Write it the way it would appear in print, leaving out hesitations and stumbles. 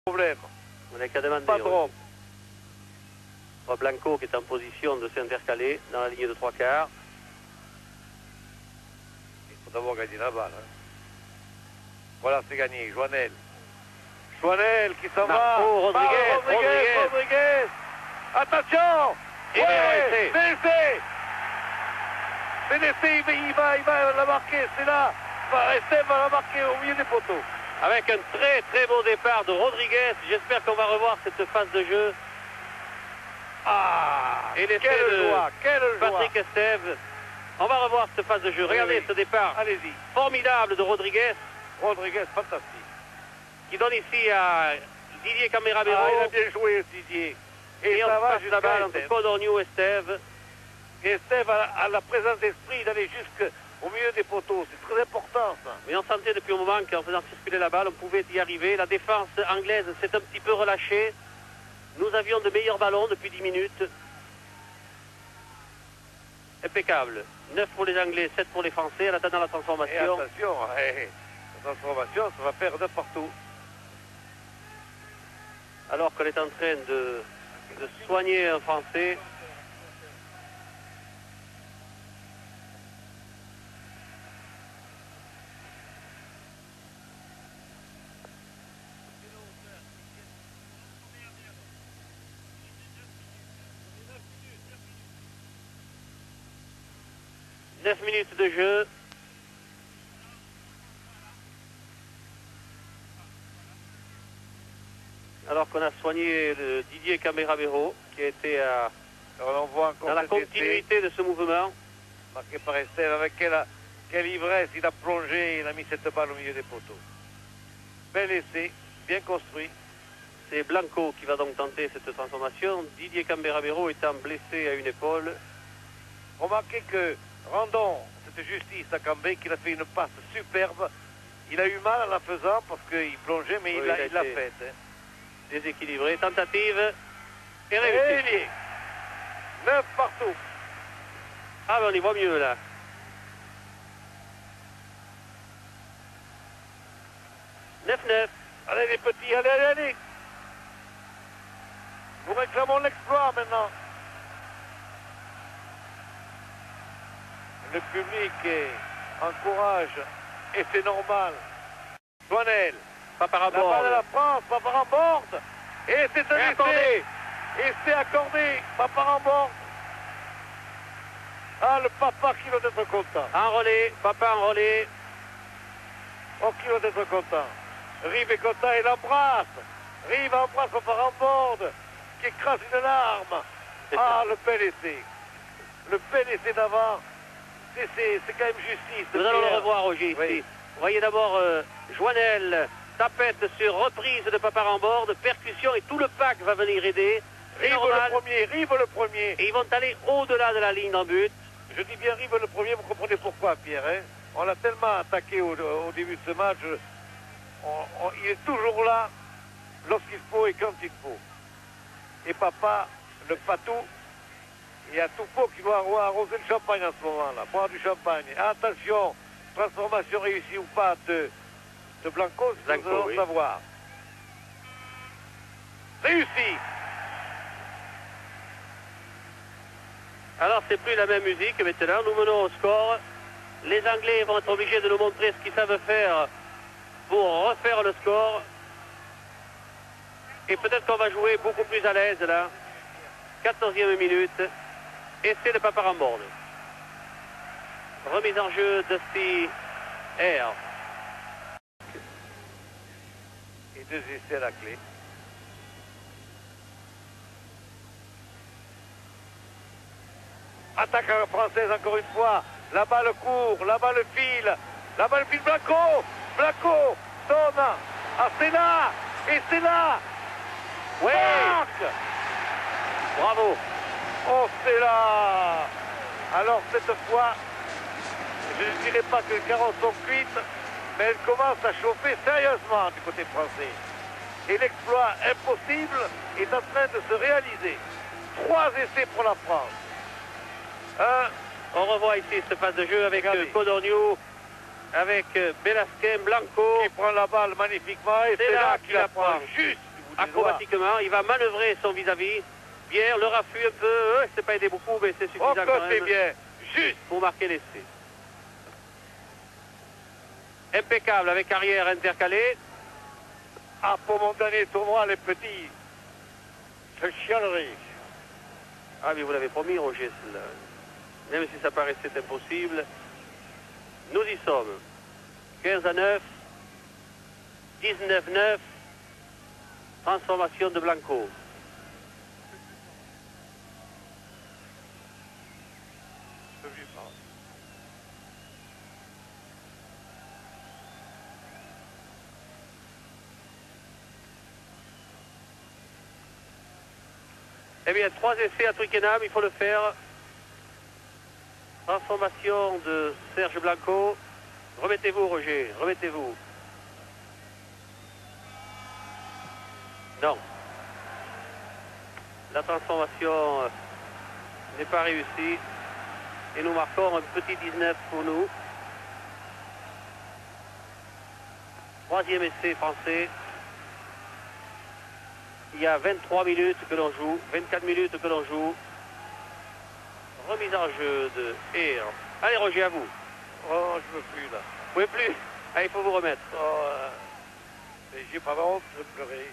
Problème. On n'a qu'à demander. Pas trop. Blanco qui est en position de s'intercaler dans la ligne de 3/4. Il faut d'abord gagner la balle. Hein. Voilà, c'est gagné. Joannel. Joannel qui s'en va. Rodriguez. Attention. BDC, il va la marquer. C'est là. Estève va la marquer au milieu des poteaux. Avec un très beau départ de Rodriguez. J'espère qu'on va revoir cette phase de jeu. Ah, et quelle joie. Patrick Estève. On va revoir cette phase de jeu. Regardez ce départ. Allez-y. Formidable de Rodriguez. Rodriguez, fantastique. Qui donne ici à Didier Camerabero. Ah, il a bien joué, Didier. Et ça on va passe la balle entre Codorniou et Estève. Et Estève a la présence d'esprit d'aller jusqu'au milieu des poteaux. C'est très important, ça. Mais on sentait depuis un moment qu'en faisant circuler la balle, on pouvait y arriver. La défense anglaise s'est un petit peu relâchée. Nous avions de meilleurs ballons depuis 10 minutes. Impeccable. 9 pour les Anglais, 7 pour les Français, en attendant la transformation. Et attention, la transformation, ça va faire de partout. Alors qu'on est en train de soigner un Français. « 9 minutes de jeu. Alors qu'on a soigné le Didier Camerabero qui a été dans la continuité de ce mouvement. Marqué par Estève, avec quelle ivresse il a plongé, il a mis cette balle au milieu des poteaux. Bel essai, bien construit. C'est Blanco qui va donc tenter cette transformation. Didier Camerabero étant blessé à une épaule. Remarquez que rendons cette justice à Cambé qu'il a fait une passe superbe. Il a eu mal en la faisant parce qu'il plongeait, mais il l'a faite. Hein. Déséquilibré, tentative et réussi. 9 partout. Ah ben on y voit mieux là. 9-9. Allez les petits, allez. Nous réclamons l'exploit maintenant. Le public encourage et c'est normal. Joannel. Paparamborde. La balle de la France, Paparamborde. Et c'est un essai. Et c'est accordé. Paparamborde. Ah, le papa qui doit être content. Enrôlé, papa enrôlé. Oh, qui doit être content. Rive est content, il l'embrasse. Rive embrasse Paparamborde, qui écrase une larme. Ah, le bel essai. Le bel essai d'avant. C'est quand même justice. Nous allons le revoir, Roger, ici. Oui. Vous voyez d'abord Joannel, tapette sur reprise de Paparamborde, percussion et tout le pack va venir aider. Rive le premier. Et ils vont aller au-delà de la ligne d'en but. Je dis bien Rive le premier, vous comprenez pourquoi, Pierre. Hein? On l'a tellement attaqué au début de ce match. Il est toujours là lorsqu'il faut et quand il faut. Et papa, le patou, il y a tout pot qui doit arroser le champagne en ce moment-là, boire du champagne. Attention, transformation réussie ou pas de Blanco, nous allons savoir. Réussi. Alors c'est plus la même musique maintenant, nous menons au score. Les Anglais vont être obligés de nous montrer ce qu'ils savent faire pour refaire le score. Et peut-être qu'on va jouer beaucoup plus à l'aise là. 14e minute. Essai de Paparamborde. Remise en jeu de Steve Air. Et 2 essais à la clé. Attaque française encore une fois. La balle court, la balle file. Blanco. Blanco donne à Sénat. Et Sénat. Oui. Marque. Bravo. Oh, c'est là. Alors cette fois, je ne dirais pas que les carottes sont cuites, mais elles commencent à chauffer sérieusement du côté français. Et l'exploit impossible est en train de se réaliser. 3 essais pour la France. On revoit ici cette phase de jeu avec Codorniou avec Belasquin, Blanco. Qui prend la balle magnifiquement et c'est là qu'il la prend juste du bout du doigt. Acrobatiquement, il va manœuvrer son vis-à-vis. Pierre le raffut un peu, c'est pas aidé beaucoup, mais c'est suffisant quand Encore c'est même bien, juste. pour marquer l'essai. Impeccable avec arrière intercalé. Ah, pour mon dernier tournoi, les petits, c'est chialerie. Ah, mais vous l'avez promis, Roger, celle-là. Même si ça paraissait impossible. Nous y sommes. 15-9. 19-9. Transformation de Blanco. Eh bien, 3 essais à Twickenham, il faut le faire. Transformation de Serge Blanco. Remettez-vous, Roger, remettez-vous. Non. La transformation n'est pas réussie. Et nous marquons un petit 19 pour nous. 3e essai français. Il y a 23 minutes que l'on joue, 24 minutes que l'on joue. Remise en jeu de Air. Allez Roger, à vous. Oh, je ne veux plus là. Vous pouvez plus. Allez, il faut vous remettre. Oh, j'ai pas honte de pleurer.